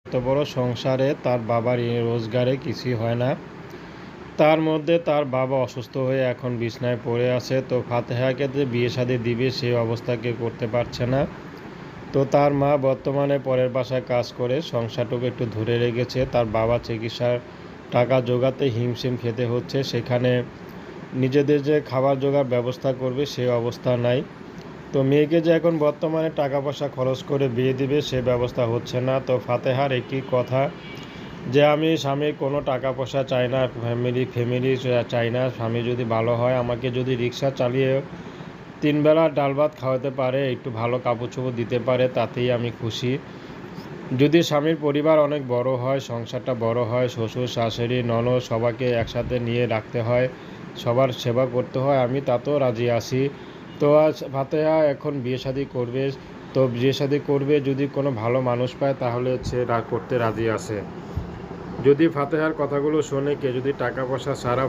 এত বড় সংসারে তার বাবার রোজগারে কিছুই হয় না। তার মধ্যে তার বাবা অসুস্থ হয়ে এখন বিছানায় পড়ে আছে। তো ফাতেহাকে যে বিয়ে শাদী দিবে সেই অবস্থা কেউ করতে পারছে না। তো তার মা বর্তমানে পরের বাসায় কাজ করে সংসারটুকু একটু ধরে রেখেছে। তার বাবা চিকিৎসার টাকা জোগাতে হিমশিম খেতে হচ্ছে। সেখানে নিজেদের যে খাবার জোগাড় ব্যবস্থা করবে সে অবস্থা নাই। তো মেয়েকে যে এখন বর্তমানে টাকা পয়সা খরচ করে বিয়ে দিবে সে ব্যবস্থা হচ্ছে না। তো ফাতেহার একটি কথা যে আমি স্বামীর কোনো টাকা পয়সা চাই না, ফ্যামিলি চাই না। স্বামী যদি ভালো হয়, আমাকে যদি রিক্সা চালিয়ে 3 বেলা ডাল ভাত খাওয়াতে পারে, একটু ভালো কাপড় চোপড় দিতে পারে, তাতেই আমি খুশি। যদি স্বামীর পরিবার অনেক বড় হয়, সংসারটা বড় হয়, শ্বশুর শাশুড়ি ননদ সবাইকে একসাথে নিয়ে রাখতে হয়, সবার সেবা করতে হয়, আমি তাতেও রাজি আছি। তো আজ ফাতেহা এখন বিয়ে শাদী করবে। তো বিয়ে শাদী করবে, যদি কোনো ভালো মানুষ পায় তাহলে সে করতে রাজি আছে। যদি ফাতেহার কথাগুলো শোনে, কে যদি টাকা পয়সা ছাড়া